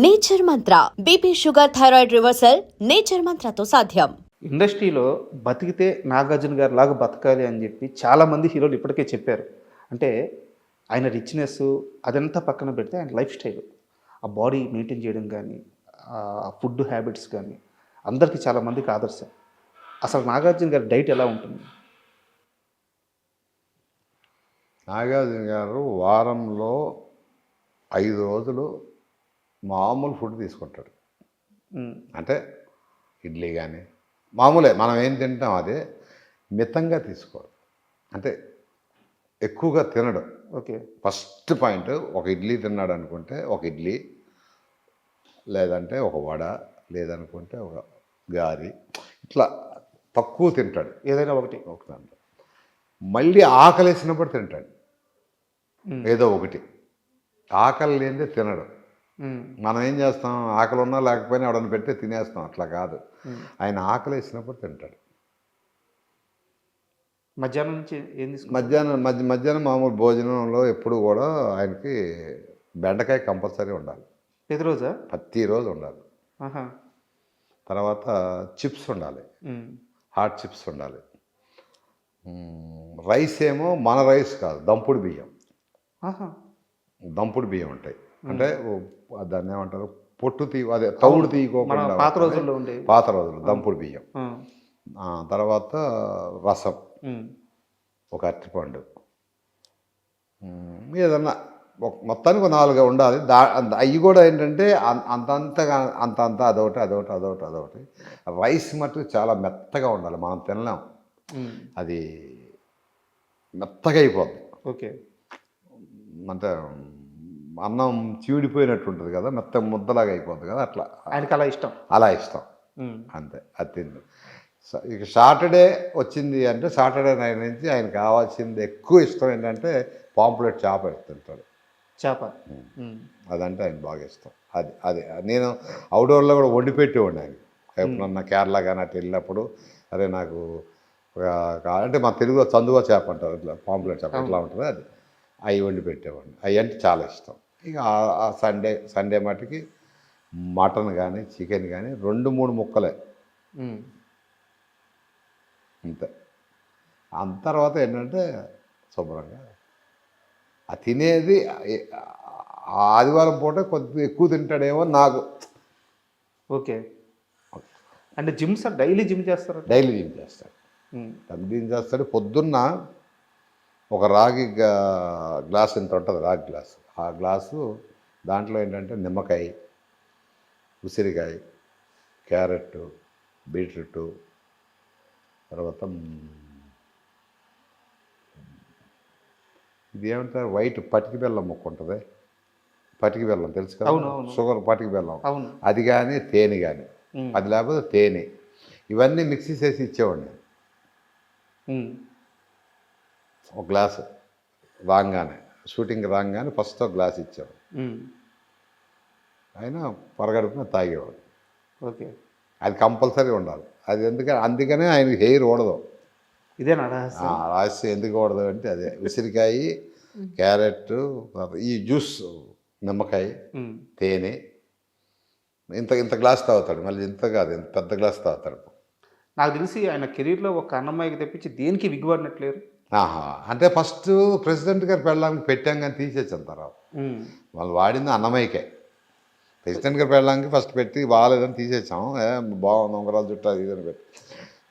Nature Mantra BP sugar thyroid reversal nature మంత్రతో సాధ్యం. ఇండస్ట్రీలో బతికితే నాగార్జున గారి లాగా బతకాలి అని చెప్పి చాలామంది హీరోలు ఇప్పటికే చెప్పారు. అంటే ఆయన రిచ్నెస్ అదంతా పక్కన పెడితే ఆయన లైఫ్ స్టైల్, ఆ బాడీ మెయింటైన్ చేయడం కానీ, ఆ ఫుడ్ హ్యాబిట్స్ కానీ అందరికీ చాలామందికి ఆదర్శం. అసలు నాగార్జున గారి డైట్ ఎలా ఉంటుంది? నాగార్జున గారు వారంలో 5 రోజులు మామూలు ఫుడ్ తీసుకుంటాడు. అంటే ఇడ్లీ కానీ మామూలే, మనం ఏం తింటాం అదే, మితంగా తీసుకోడు. అంటే ఎక్కువగా తినడు. ఓకే. ఫస్ట్ పాయింట్, ఒక ఇడ్లీ తిన్నాడు అనుకుంటే ఒక ఇడ్లీ, లేదంటే ఒక వడ, లేదనుకుంటే ఒక గారి, ఇట్లా తక్కువ తింటాడు. ఏదైనా ఒకటి. ఒక దాంట్లో మళ్ళీ ఆకలేసినప్పుడు తింటాడు ఏదో ఒకటి. ఆకలి లేనిదే తినడు. మనం ఏం చేస్తాం, ఆకలి ఉన్నా లేకపోయినా ఎవడన్నా పెడితే తినేస్తాం. అట్లా కాదు, ఆయన ఆకలి వేసినప్పుడు తింటాడు. మధ్యాహ్నం నుంచి ఏం తీసుకుంటారు? మధ్యాహ్నం మామూలు భోజనంలో ఎప్పుడు కూడా ఆయనకి బెండకాయ కంపల్సరీ ఉండాలి. ప్రతిరోజా? ప్రతిరోజు ఉండాలి. ఆహా. తర్వాత చిప్స్ ఉండాలి, హాట్ చిప్స్ ఉండాలి. రైస్ ఏమో మన రైస్ కాదు, దంపుడు బియ్యం. ఆహా. దంపుడు బియ్యం ఉంటాయి. అంటే దాన్ని ఏమంటారు, పొట్టు అదే తౌడు తీయకోకుండా, పాత రోజుల్లో ఉండే పాత రోజులు దంపుడు బియ్యం. తర్వాత రసం, ఒక అరటిపండు, ఏదన్నా మొత్తానికి 4 ఉండాలి. అవి కూడా ఏంటంటే అంత అదొకటి. రైస్ మట్టుకు చాలా మెత్తగా ఉండాలి, మనం తినలేం. అది మెత్తగా అయిపోద్ది. ఓకే. అంటే అన్నం చీడిపోయినట్టు ఉంటుంది కదా, మెత్త ముద్దలాగా అయిపోద్ది కదా, అట్లా ఆయనకి అలా ఇష్టం. అలా ఇష్టం. అంతే, అది తింది. ఇక సాటర్డే వచ్చింది అంటే సాటర్డే నైట్ నుంచి ఆయన కావాల్సింది ఎక్కువ ఇష్టం ఏంటంటే పాంప్లెట్ చేప తింటాడు. చేప అదంటే ఆయన బాగా ఇష్టం. అది నేను అవుట్డోర్లో కూడా వండి పెట్టేవాడిని ఆయన. ఎప్పుడన్నా కేరళ కానీ అట్లా వెళ్ళినప్పుడు, అరే నాకు అంటే మా తెలుగులో చందువ చేప అంటారు, ఇట్లా పాంప్లెట్ చేప ఎట్లా ఉంటుంది, అది అవి వండి పెట్టేవాడిని. అవి అంటే చాలా ఇష్టం. ఇక ఆ సండే మటుకి మటన్ కానీ చికెన్ కానీ 2-3 ముక్కలే అంతే. అంత తర్వాత ఏంటంటే శుభ్రంగా ఆ తినేది ఆదివారం పూట కొద్దిగా ఎక్కువ తింటాడేమో నాకు. ఓకే. అంటే జిమ్ సార్, డైలీ జిమ్ చేస్తారు? డైలీ జిమ్ చేస్తాడు. జిమ్ చేస్తాడు. పొద్దున్న ఒక రాగి గ్లాస్ ఇంత ఉంటుంది, రాగి గ్లాసు. ఆ గ్లాసు దాంట్లో ఏంటంటే నిమ్మకాయ, ఉసిరికాయ, క్యారెట్, బీట్రూట్, తర్వాత ఇది ఏమంటారు, వైట్ పటికి బెల్లం ముక్క ఉంటుంది. పటికి బెల్లం తెలుసు కదా, షుగర్ పటికి బెల్లం, అది కానీ తేనె కానీ, అది లేకపోతే తేనె, ఇవన్నీ మిక్సీ చేసి ఇచ్చేవాడిని. ఒక గ్లాసు రాగానే, షూటింగ్ రాగానే ఫస్ట్ ఒక గ్లాస్ ఇచ్చేవాడు. ఆయన పరగడుపున తాగేవాడు. ఓకే. అది కంపల్సరీ ఉండాలి. అది అందుకనే ఆయనకి హెయిర్ ఓడదు. ఇదేనా రహస్యం? రహస్యం ఎందుకు ఓడదు అంటే అదే, ఉసిరికాయ, క్యారెట్, ఈ జ్యూస్, నిమ్మకాయ, తేనె, ఇంత గ్లాస్ తాగుతాడు. మళ్ళీ ఇంత కాదు, ఇంత పెద్ద గ్లాస్ తాగుతాడు. నాకు తెలిసి ఆయన కెరీర్లో ఒక అన్నమ్మాయికి తెప్పించి దేనికి విగ్గుపడినట్లేరు. అంటే ఫస్ట్ ప్రెసిడెంట్ గారు పెళ్ళడానికి పెట్టాం కానీ తీసేసాం. తర్వాత వాళ్ళు వాడింది అన్నమయ్యకే. ప్రెసిడెంట్ గారు పెళ్ళడానికి ఫస్ట్ పెట్టి బాగాలేదని తీసేసాం. బాగుంది ఉంగరాలు చుట్టూ అది ఇదని పెట్టి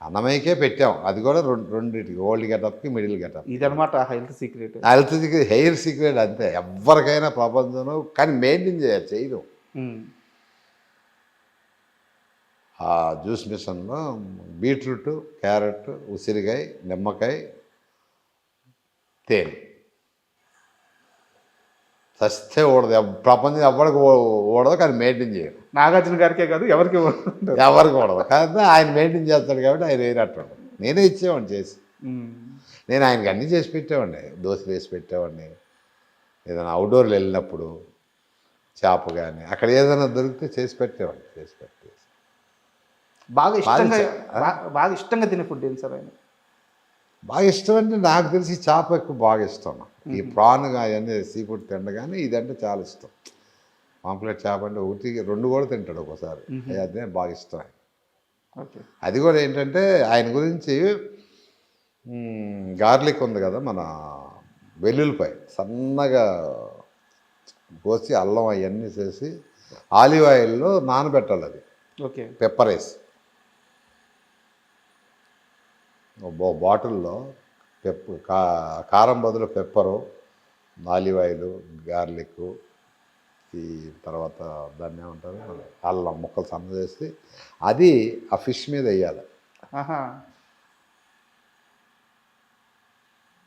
అన్నమయ్యకే పెట్టాం. అది కూడా రెండింటికి, ఓల్డ్ గెటప్కి, మిడిల్ గెటప్. ఇదనమాట హెల్త్ సీక్రెట్. హెయిర్ సీక్రెట్ అంతే, ఎవరికైనా ప్రపంచంలో. కానీ మెయింటైన్ చేయరు. ఆ జ్యూస్ మిషన్లో బీట్రూట్, క్యారెట్, ఉసిరికాయ, నిమ్మకాయ, తేనె సస్తే ఓడదు. ప్రపంచం ఎవరికి ఓడదు, కానీ మెయింటైన్ చేయరు. నాగార్జున గారికే కాదు, ఎవరికి ఓడదు. కానీ ఆయన మెయింటైన్ చేస్తాడు కాబట్టి ఆయన వేరేట్టు. నేనే ఇచ్చేవాడిని చేసి. నేను ఆయనకి అన్నీ చేసి పెట్టేవాడిని. దోశలు వేసి పెట్టేవాడిని. ఏదైనా అవుట్డోర్లు వెళ్ళినప్పుడు చేప కానీ అక్కడ ఏదైనా దొరికితే చేసి పెట్టేవాడిని. బాగా ఇష్టంగా తినే ఫుడ్ ఏంటి సార్ ఆయన? బాగా ఇష్టం అంటే నాకు తెలిసి చేప ఎక్కువ బాగా ఇష్టం. ఈ ప్రాన్ అవన్నీ సీ ఫుడ్ తిండ, కానీ ఇదంటే చాలా ఇష్టం. పాంప్లెట్ చేప అంటే ఒకటి రెండు కూడా తింటాడు ఒకసారి. అదే బాగా ఇష్టం ఆయన. ఓకే. అది కూడా ఏంటంటే ఆయన గురించి గార్లిక్ ఉంది కదా, మన వెల్లుల్లిపాయ సన్నగా కోసి అల్లం అవన్నీ చేసి ఆలివ్ ఆయిల్లో నానబెట్టాలి. అది ఓకే. పెప్పర్ వేసి బాటిల్లో కారం బదులు పెప్పరు, ఆలివ్ ఆయిల్, గార్లిక్, ఈ తర్వాత దాన్ని ఏమంటారు అల్లం ముక్కలు సన్న చేసి అది ఆ ఫిష్ మీద వేయాలి. ఆహా.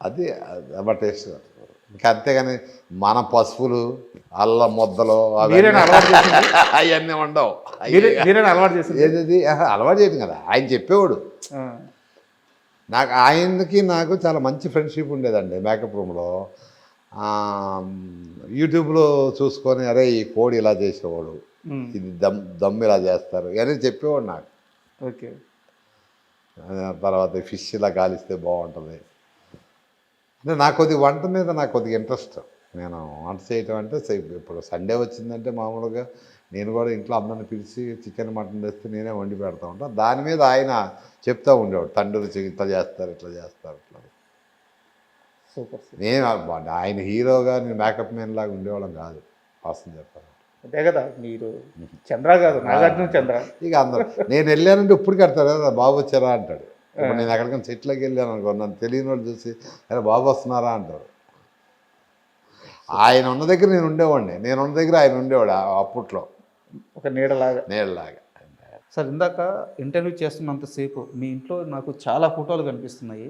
అది టేస్ట్. ఇంకా అంతేగాని మన పసుపులు అల్లం ముద్దలు మీరేనా అలవాటు చేసింది? అవన్నీ ఉండవు. మీరేనా అలవాటు చేసింది? ఏది అలవాటు చేయడం కదా, ఆయన చెప్పేవాడు. నాకు ఆయనకి నాకు చాలా మంచి ఫ్రెండ్షిప్ ఉండేదండి మేకప్ రూమ్లో. యూట్యూబ్లో చూసుకొని అరే ఈ కోడి ఇలా చేసేవాడు, ఇది దమ్ ఇలా చేస్తారు అని చెప్పేవాడు నాకు. ఓకే. తర్వాత ఫిష్ ఇలా కాలిస్తే బాగుంటుంది అంటే నాకు కొద్దిగా వంట మీద నాకు కొద్దిగా ఇంట్రెస్ట్. నేను వంట చేయటం అంటే ఇప్పుడు సండే వచ్చిందంటే మామూలుగా నేను కూడా ఇంట్లో అందరిని పిలిచి చికెన్ మటన్ తెస్తే నేనే వండి పెడతా ఉంటాను. దాని మీద ఆయన చెప్తూ ఉండేవాడు, తండ్రి ఇట్లా చేస్తారు ఇట్లా చేస్తారు ఇట్లా. సూపర్. నేను ఆయన హీరోగా నేను మేకప్ మ్యాన్ లాగా ఉండేవాళ్ళం కాదు వాస్తవం చెప్పాలి. అదే కదా, మీరు చంద్ర కాదు నాగార్జున చంద్ర. ఇక అందరూ నేను వెళ్ళానంటే ఇప్పుడు కడతారు కదా బాబు వచ్చారా అంటాడు. ఇప్పుడు నేను ఎక్కడికైనా చెట్లకి వెళ్ళాను అనుకో, నన్ను తెలియని వాళ్ళు చూసి అరే బాబు వస్తున్నారా అంటారు. ఆయన ఉన్న దగ్గర నేను ఉండేవాడిని, నేను ఉన్న దగ్గర ఆయన ఉండేవాడు అప్పట్లో ఒక నీడలాగా. నీడలాగా. సార్, ఇందాక ఇంటర్వ్యూ చేస్తున్నంతసేపు మీ ఇంట్లో నాకు చాలా ఫోటోలు కనిపిస్తున్నాయి.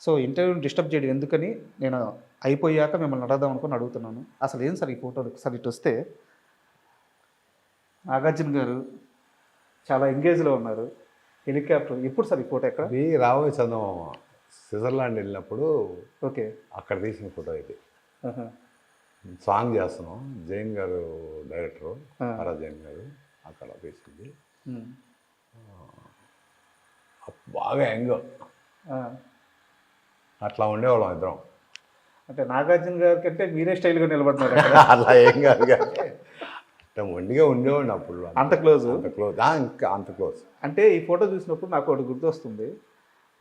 సో ఇంటర్వ్యూని డిస్టర్బ్ చేయడం ఎందుకని నేను అయిపోయాక మిమ్మల్ని అడగదాం అనుకుని అడుగుతున్నాను. అసలు ఏం సార్ ఈ ఫోటోలు? సార్ ఇటు వస్తే నాగార్జున గారు చాలా ఎంగేజ్లో ఉన్నారు. హెలికాప్టర్. ఎప్పుడు సార్ ఈ ఫోటో ఎక్కడ? ఇది రాబోయే చందమామ స్విట్జర్లాండ్ వెళ్ళినప్పుడు ఓకే. అక్కడ తీసిన ఫోటో ఇది. సాంగ్ చేస్తున్నాం, జైన్ గారు డైరెక్టరు, ఆరా జైన్ గారు అక్కడ తీసింది. బాగా యంగ్, అట్లా ఉండేవాళ్ళం ఇద్దరం. అంటే నాగార్జున గారి కంటే మీరే స్టైల్గా నిలబడినారు. అలా ఏం కాదు కానీ మొండిగా ఉండేవాడిని అప్పుడు. అంత క్లోజ్? అంత క్లోజ్, ఇంకా అంత క్లోజ్. అంటే ఈ ఫోటో చూసినప్పుడు నాకు ఒకటి గుర్తొస్తుంది.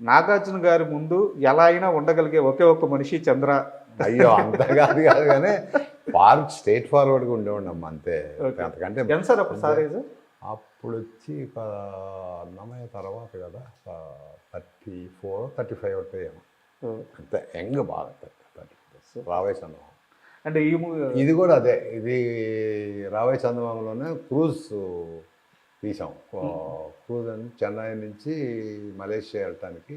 నాగార్జున గారి ముందు ఎలా అయినా ఉండగలిగే ఒకే ఒక్క మనిషి చంద్ర. అయ్యో అంత కాదు కాదు కానీ స్ట్రైట్ ఫార్వర్డ్గా ఉండేవాడిని అమ్మ, అంతే. అంతకంటే ఎంత సార్ అప్పుడు సారేజ్? అప్పుడు వచ్చి అన్నమయ్య తర్వాత కదా 34, 35 అవుతాయేమో, అంతే. యంగ్ బాగా 34. రాబోయే చందమామ అంటే ఈ మూవీ ఇది కూడా అదే. ఇది రాబోయే చందమామలోనే క్రూజ్ తీసాం. క్రూజ్ అని చెన్నై నుంచి మలేషియా వెళ్ళటానికి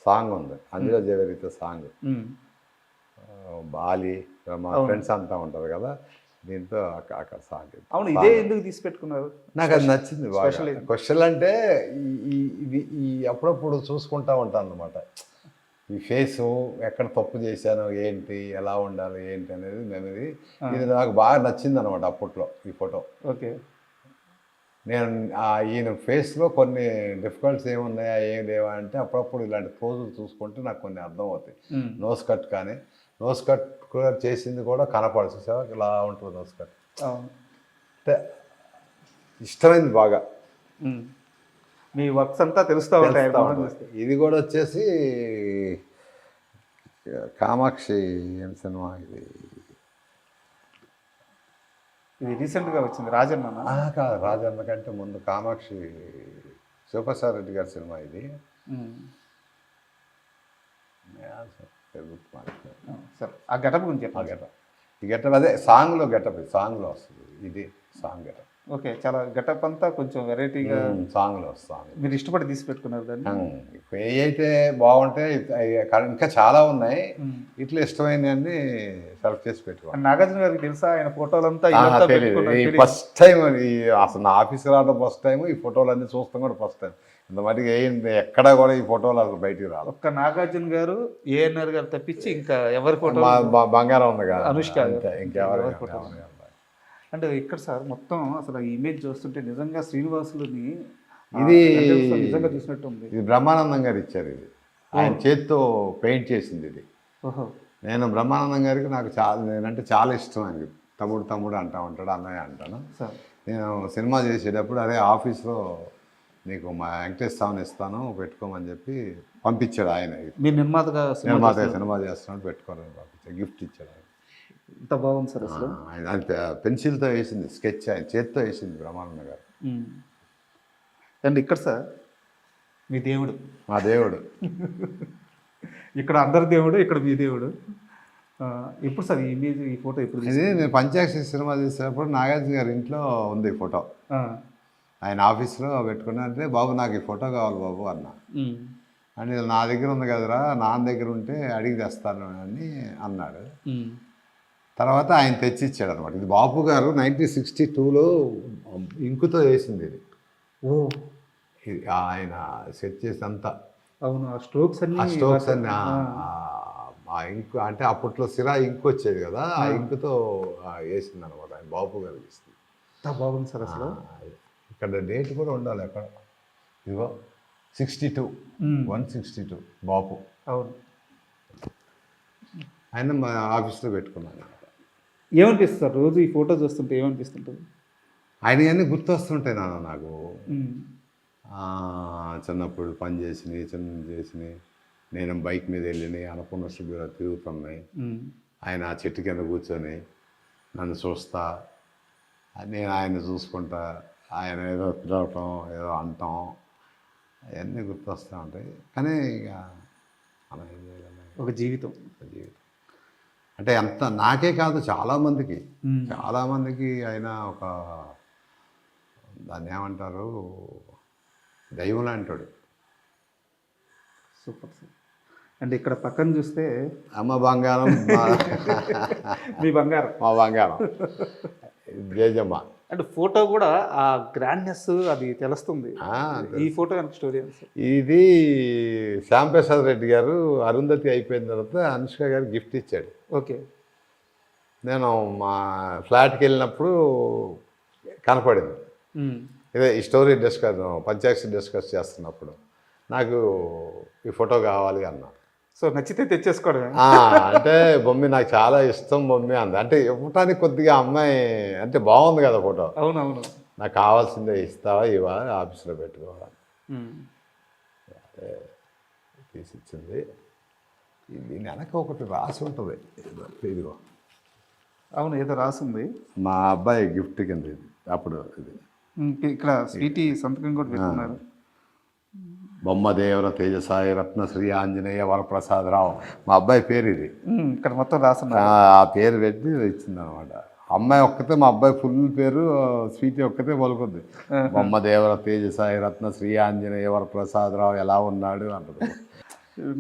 సాంగ్ ఉంది, అంజలా జవేరితో సాంగ్. బాలి మా ఫ్రెండ్స్ అంతా ఉంటారు కదా, దీంతో అక్కడ సాంగ్. అవును, ఇదే ఎందుకు తీసి పెట్టుకున్నారు? నాకు అది నచ్చింది బాగా. క్వశ్చన్ అంటే ఈ అప్పుడప్పుడు చూసుకుంటా ఉంటాను అనమాట. ఈ ఫేసు ఎక్కడ తప్పు చేశాను, ఏంటి, ఎలా ఉండాలి, ఏంటి అనేది మెమరీ. ఇది నాకు బాగా నచ్చింది అనమాట అప్పట్లో ఈ ఫోటో. ఓకే. నేను ఈయన ఫేస్లో కొన్ని డిఫికల్ట్స్ ఏమున్నాయా ఏం లేవా అంటే అప్పుడప్పుడు ఇలాంటి పోజులు చూసుకుంటే నాకు కొన్ని అర్థం అవుతాయి. నోస్ కట్ కానీ నోస్ కట్ కూడా చేసింది కూడా కనపడదు, చూసావా ఇలా ఉంటుంది నోస్ కట్. అంటే ఇష్టమైంది బాగా. మీ వర్క్స్ అంతా తెలుస్తూ ఉంటాయి. ఇది కూడా వచ్చేసి కామాక్షి ఏం సినిమా ఇది రీసెంట్గా వచ్చింది, రాజన్న కాదు, రాజన్న కంటే ముందు కామాక్షి శివప్రసాద్ రెడ్డి గారి సినిమా ఇది. సార్ ఆ గెటప్ గురించి ఆ గెటప్, ఈ గెటప్ అదే సాంగ్లో గెటప్, సాంగ్లో వస్తుంది ఇది సాంగ్ గెటప్. ఓకే. చాలా గెటప్ అంతా కొంచెం వెరైటీగా సాంగ్లో వస్తుంది. మీరు ఇష్టపడి తీసి పెట్టుకున్నారు దాన్ని. ఏ అయితే బాగుంటాయి, ఇంకా చాలా ఉన్నాయి, ఇట్లా ఇష్టమైనవన్నీ సెలెక్ట్ చేసి పెట్టుకోండి. నాగార్జున గారికి తెలుసా ఆయన ఫోటోలంతా? ఫస్ట్ టైం అసలు నా ఆఫీస్కి రావడం ఫస్ట్ టైం, ఈ ఫోటోలన్నీ చూస్తాం కూడా ఫస్ట్ టైం. ఇంత మటుకు ఎక్కడా కూడా ఈ ఫోటోలు అసలు బయటికి రాదు. ఒక్క నాగార్జున గారు, ఏఎన్ఆర్ గారు తప్పించి ఇంకా ఎవరి ఫోటో? బంగారం ఉంది కదా, అనుష్క, ఇంకెవరు ఫోటో. అంటే ఇక్కడ సార్ మొత్తం అసలు ఈ ఇమేజ్ చూస్తుంటే నిజంగా శ్రీనివాసులని ఇది నిజంగా చూసినట్టు ఉంది. ఇది బ్రహ్మానందం గారు ఇచ్చారు, ఇది ఆయన చేతితో పెయింట్ చేసింది ఇది. నేను బ్రహ్మానందం గారికి నాకు నేనంటే చాలా ఇష్టం ఆయనకి. తమ్ముడు తమ్ముడు అంటూ ఉంటాడు, అన్నయ్య అంటాను. సార్ నేను సినిమా చేసేటప్పుడు అదే ఆఫీస్లో నీకు మా వెంకటేశ్వర స్వామిని ఇస్తాను పెట్టుకోమని చెప్పి పంపించాడు ఆయన. మీరు నిర్మాతగా సినిమా చేస్తున్నాడు పెట్టుకోవాలని పంపించాడు, గిఫ్ట్ ఇచ్చాడు ఆయన. ఎంత బాగుంది సార్ అసలు. ఆయన పెన్సిల్తో వేసింది స్కెచ్, ఆయన చేతితో వేసింది బ్రహ్మానంద గారు. అండ్ ఇక్కడ సార్ మీ దేవుడు, మా దేవుడు. ఇక్కడ అందరి దేవుడు, ఇక్కడ మీ దేవుడు. ఎప్పుడు సార్ ఈ ఇమేజ్, ఈ ఫోటో ఎప్పుడు ఇది నేను పంచాక్షరి సినిమా చేసేటప్పుడు నాగార్జున గారి ఇంట్లో ఉంది ఫోటో. ఆయన ఆఫీస్లో పెట్టుకున్నారంటే బాబు నాకు ఈ ఫోటో కావాలి బాబు అన్న. అని నా దగ్గర ఉంది కదరా, నాన్న దగ్గర ఉంటే అడిగి తెస్తాను అని అన్నాడు. తర్వాత ఆయన తెచ్చిచ్చాడు అనమాట. ఇది బాపు గారు 1962లో ఇంకుతో వేసింది ఇది. ఓ ఇది ఆయన సెట్ చేసినంత. అవును, ఆ స్ట్రోక్స్ అన్ని ఆ ఇంకు అంటే అప్పట్లో సిరా ఇంకు వచ్చేది కదా, ఆ ఇంకుతో వేసింది అనమాట. ఆయన బాపు గారు వేసింది. ఎంత బాగుంది సార్ అసలు. ఇక్కడ డేట్ కూడా ఉండాలి అక్కడ. ఇదిగో 62 162 బాపు. అవును, ఆయన మా ఆఫీస్లో పెట్టుకున్నాను. ఏమనిపిస్తుంది సార్ రోజు ఈ ఫోటో చూస్తుంటే ఏమనిపిస్తుంటుంది? ఆయన అన్నీ గుర్తొస్తుంటాయి నాన్న నాకు. చిన్నప్పుడు పని చేసినాయి, నేను బైక్ మీద వెళ్ళినాయి, అనుకున్న శుభ్ర తిరుగుతున్నాయి. ఆయన ఆ చెట్టు కింద కూర్చొని నన్ను చూస్తా, నేను ఆయన చూసుకుంటా, ఆయన ఏదో పిలవటం ఏదో అంటాం, అవన్నీ గుర్తొస్తూ ఉంటాయి. కానీ ఇక మనం ఏం చేయలేము. ఒక జీవితం అంటే ఎంత నాకే కాదు చాలామందికి ఆయన ఒక దాన్ని ఏమంటారు, దైవం లాంటాడు. Super sir. అంటే ఇక్కడ పక్కన చూస్తే అమ్మ బంగారం, మీ బంగారం, మా బంగారం జేజమ్మ. అంటే ఫోటో కూడా ఆ గ్రాండ్నెస్ అది తెలుస్తుంది. ఈ ఫోటో వెనక స్టోరీ సార్. ఇది శ్యాంప్రసాద్ రెడ్డి గారు అరుంధతి అయిపోయిన తర్వాత అనుష్క గారు గిఫ్ట్ ఇచ్చాడు. ఓకే. నేను మా ఫ్లాట్కి వెళ్ళినప్పుడు కనపడింది. ఇదే ఈ స్టోరీ పంచాక్షరి డిస్కస్ చేస్తున్నప్పుడు నాకు ఈ ఫోటో కావాలి అన్నా. సో నచ్చితే తెచ్చేసుకోవడమే. అంటే బొమ్మి నాకు చాలా ఇష్టం బొమ్మి అంది. అంటే ఇవ్వటానికి కొద్దిగా అమ్మాయి అంటే బాగుంది కదా ఫోటో. అవునవును. నాకు కావాల్సిందే ఇస్తావా ఇవ్వాలి ఆఫీస్లో పెట్టుకోవాలి తీసిచ్చింది. దీని వెనక ఒకటి రాసి ఉంటుంది, ఇదిగో. అవును, ఏదో రాసింది. మా అబ్బాయి గిఫ్ట్ కింద ఇది. అప్పుడు ఇది ఇక్కడ స్వీటీ సంతకం కూడా పెట్టుకున్నారు. బొమ్మదేవర తేజసాయి రత్న శ్రీ ఆంజనేయ వరప్రసాదరావు మా అబ్బాయి పేరు ఇది. ఇక్కడ మొత్తం రాసిన ఆ పేరు పెట్టి ఇచ్చింది అనమాట. అమ్మాయి ఒక్కతే, మా అబ్బాయి ఫుల్ పేరు స్వీటీ ఒక్కతే పలుకుంది. బొమ్మదేవర తేజసాయి రత్న శ్రీ ఆంజనేయ వరప్రసాదరావు ఎలా ఉన్నాడు అంటది.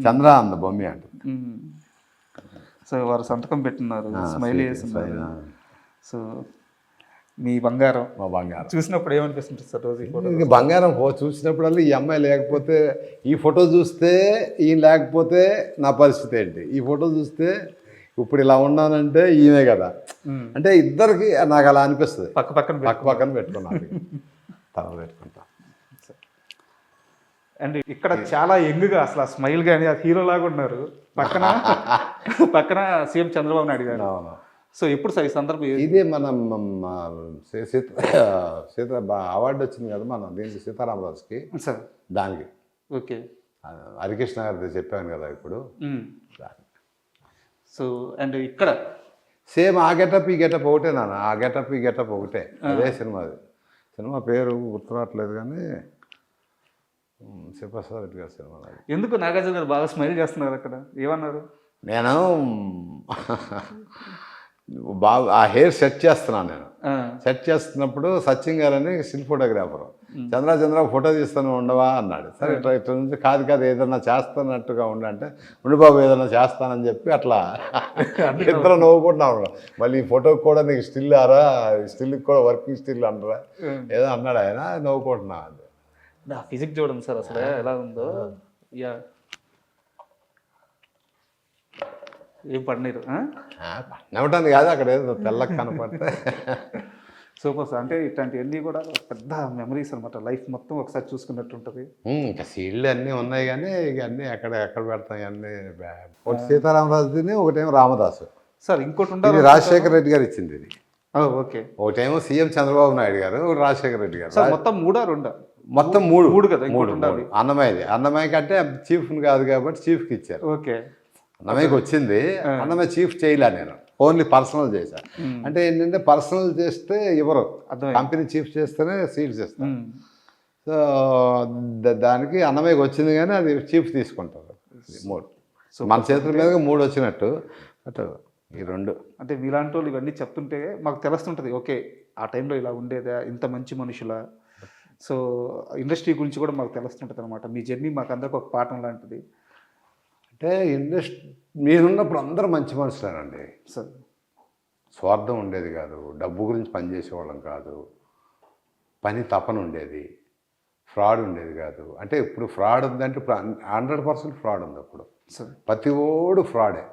చంద్ర అంద బొమ్మి అంటుంది. సో వారు సంతకం పెట్టినారు, స్మైల్ చేస్తున్నారు. సో మీ బంగారం, మా బంగారం చూసినప్పుడు ఏమనిపిస్తుంది సార్ రోజు? బంగారం చూసినప్పుడల్లా ఈ అమ్మాయి లేకపోతే, ఈ ఫోటో చూస్తే ఈయన లేకపోతే నా పరిస్థితి ఏంటి, ఈ ఫోటో చూస్తే ఇప్పుడు ఇలా ఉన్నానంటే ఈమె కదా. అంటే ఇద్దరికి నాకు అలా అనిపిస్తుంది. పక్క పక్కన పెట్టుకున్నాను, తల పెట్టుకుంటా. అండ్ ఇక్కడ చాలా యంగ్గా అసలు ఆ స్మైల్ కానీ ఆ హీరో లాగా ఉన్నారు. పక్కన సీఎం చంద్రబాబు నాయుడు గారు. సో ఎప్పుడు సార్ ఈ సందర్భం? ఇదే మనం సీత అవార్డు వచ్చింది కదా మనం దీనికి సీతారామరాజుకి సార్, దానికి. ఓకే. హరికృష్ణ గారిది చెప్పాను కదా ఇప్పుడు. సో అండ్ ఇక్కడ సేమ్ ఆ గెటప్ ఈ గెటప్ ఒకటే నాన్న, ఆ గెటప్ ఈ గెటప్ ఒకటే. అదే సినిమా పేరు గుర్తురావట్లేదు కానీ శివప్రసాద్ రెడ్డి గారి సినిమా. ఎందుకు నాగార్జున గారు బాగా స్మైల్ చేస్తున్నారు అక్కడ? ఏమన్నారు? నేను బాగా ఆ హెయిర్ సెట్ చేస్తున్నాను. నేను సెట్ చేస్తున్నప్పుడు సచిన్ గారు అని స్టిల్ ఫోటోగ్రాఫర్, చంద్ర ఫోటో తీస్తాను ఉండవా అన్నాడు. సరే ఇట్లా నుంచి కాదు ఏదన్నా చేస్తానట్టుగా ఉండంటే ఉండి బాబు ఏదన్నా చేస్తానని చెప్పి అట్లా ఇద్దరు నవ్వుకుంటున్నా ఉన్నాడు. మళ్ళీ ఈ ఫోటోకి కూడా నీకు స్టిల్ ఆరా, స్టిల్కి కూడా వర్కింగ్ స్టిల్ అనరా ఏదో అన్నాడు ఆయన, నవ్వుకుంటున్నా. నా ఫిజిక్ చూడండి సార్ అసలు ఎలా ఉందో. యా, ఏం పడినారు నవ్వటానికి కాదు, అక్కడ ఏదో తెల్లకి కనపడితే. Super sir. అంటే ఇట్లాంటివన్నీ కూడా పెద్ద మెమరీస్ అనమాట, లైఫ్ మొత్తం ఒకసారి చూసుకున్నట్టు ఉంటుంది. ఇంకా సీళ్ళు అన్నీ ఉన్నాయి కానీ ఇక అన్నీ ఎక్కడ పెడతాం అన్నీ. ఒకటి సీతారామరాజుని, ఒకటేమో రామదాసు సార్. ఇంకోటి ఉండాలి, రాజశేఖర రెడ్డి గారు ఇచ్చింది ఇది. ఓకే. ఒకటేమో సీఎం చంద్రబాబు నాయుడు గారు, ఒకటి రాజశేఖర రెడ్డి గారు. సార్ మొత్తం 3 2? మొత్తం మూడు మూడు కదా, మూడు ఇంకోటి ఉండాలి. అన్నమయ్యది. అన్నమయ్య కంటే చీఫ్ని కాదు కాబట్టి చీఫ్కి ఇచ్చారు. ఓకే. అన్నమయ్యకి వచ్చింది, అన్నమయ్య చీఫ్ చేయలే, నేను ఓన్లీ పర్సనల్ చేశాను. అంటే ఏంటంటే పర్సనల్ చేస్తే ఎవరు, కంపెనీ చీఫ్ చేస్తేనే సీట్స్ ఇస్తారు. సో దానికి అన్నమయ్యకి వచ్చింది కానీ అది చీఫ్ తీసుకుంటారు. 3 మన చేతుల మీదుగా 3 వచ్చినట్టు. అటు ఈ 2 అంటే మీలాంటి వాళ్ళు ఇవన్నీ చెప్తుంటే మాకు తెలుస్తుంటుంది, ఓకే ఆ టైంలో ఇలా ఉండేదా, ఇంత మంచి మనుషుల. సో ఇండస్ట్రీ గురించి కూడా మాకు తెలుస్తుంటుంది అనమాట. మీ జర్నీ మాకు అందరికి ఒక పాఠం లాంటిది. అంటే ఇండస్ట్రీ మీరున్నప్పుడు అందరూ మంచి మనుషులేనండి. సార్ స్వార్థం ఉండేది కాదు, డబ్బు గురించి పనిచేసేవాళ్ళం కాదు, పని తపన ఉండేది, ఫ్రాడ్ ఉండేది కాదు. అంటే ఇప్పుడు ఫ్రాడ్ ఉందంటే ఇప్పుడు 100% ఫ్రాడ్ ఉంది. అప్పుడు సార్ ప్రతి ఓడు ఫ్రాడే.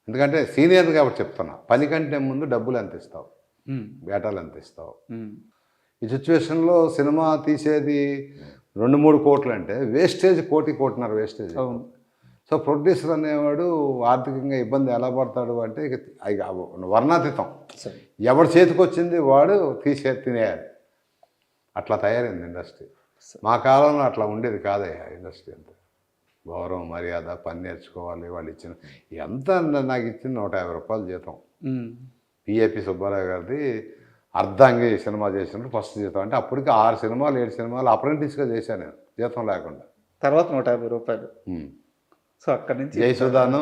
ఎందుకంటే సీనియర్ కాబట్టి చెప్తున్నా, పని కంటే ముందు డబ్బులు ఎంత ఇస్తావు, బేటాలు ఎంత ఇస్తావు. ఈ సిచ్యువేషన్లో సినిమా తీసేది 2-3 కోట్లు అంటే వేస్టేజ్ 1-1.5 వేస్టేజ్. అవును. సో ప్రొడ్యూసర్ అనేవాడు ఆర్థికంగా ఇబ్బంది ఎలా పడతాడు అంటే ఇక వర్ణాతీతం. ఎవరి చేతికి వచ్చింది వాడు తినేయాలి. అట్లా తయారైంది ఇండస్ట్రీ. మా కాలంలో అట్లా ఉండేది కాదయ్యా ఇండస్ట్రీ. అంతా గౌరవం, మర్యాద, పని నేర్చుకోవాలి. వాళ్ళు ఇచ్చిన ఎంత నాకు ఇచ్చింది 150 రూపాయలు జీతం. పిఏపి సుబ్బారావు గారిది అర్ధాంగి సినిమా చేసినప్పుడు ఫస్ట్ జీతం. అంటే అప్పటికి 6 సినిమాలు 7 సినిమాలు అప్రెంటిస్గా చేశాను నేను, జీతం లేకుండా. తర్వాత 150 రూపాయలు. సో అక్కడి నుంచి జయసుధాను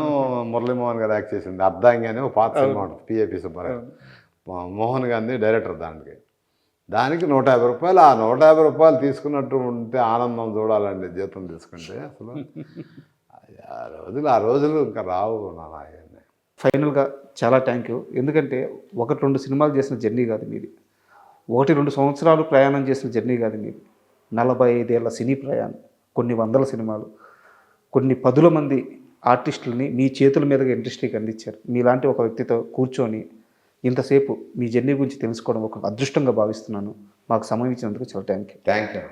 మురళీమోహన్ గారు యాక్ట్ చేసింది అర్ధాంగి అని ఒక పాత సినిమా ఉంటుంది, పిఏపి సుబ్బారావు. మోహన్ గాంధీ డైరెక్టర్. దానికి 150 రూపాయలు. ఆ 150 రూపాయలు తీసుకున్నట్టు ఉంటే ఆనందం చూడాలండి జీతం తీసుకుంటే. అసలు ఆ రోజులు ఇంకా రావు నాన్న. ఫైనల్గా చాలా థ్యాంక్ యూ. ఎందుకంటే 1-2 సినిమాలు చేసిన జర్నీ కాదు మీది, 1-2 సంవత్సరాలు ప్రయాణం చేసిన జర్నీ కాదు మీది. 45 ఏళ్ల సినీ ప్రయాణం, కొన్ని వందల సినిమాలు, కొన్ని 10 మంది ఆర్టిస్టులని మీ చేతుల మీదుగా ఇండస్ట్రీకి అందించారు. మీలాంటి ఒక వ్యక్తితో కూర్చొని ఇంతసేపు మీ జర్నీ గురించి తెలుసుకోవడం ఒక అదృష్టంగా భావిస్తున్నాను. మాకు సమయం ఇచ్చినందుకు చాలా thank you. Thank you.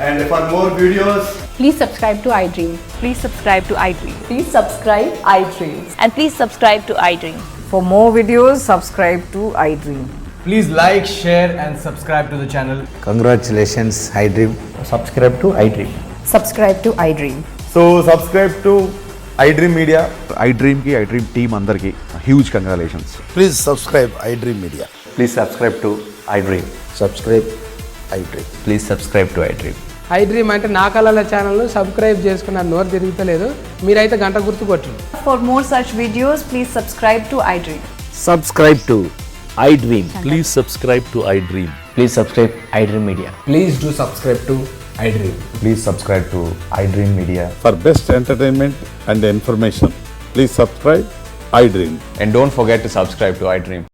And for more videos, Please subscribe to iDream. Please subscribe to iDream. Please subscribe iDream. And please subscribe to iDream. For more videos, subscribe to iDream. please like, share and subscribe to the channel. Congratulations, iDream. Subscribe to iDream. Subscribe to iDream. So subscribe to iDream Media. iDream ki iDream team andarki huge congratulations. Please subscribe iDream Media. Please subscribe to iDream. Subscribe iDream. Please subscribe to iDream. iDream అంటే నా కళల ఛానల్ను subscribe చేసుకున్న నోరు తిరుగుతలేదు, మీరైతే గంట గుర్తు కొట్టండి. For more such videos, please subscribe to iDream. Subscribe to iDream. Please subscribe to iDream. Please subscribe iDream Media. Please do subscribe to iDream. Please subscribe to iDream Media. For best entertainment and information, please subscribe iDream. And don't forget to subscribe to iDream.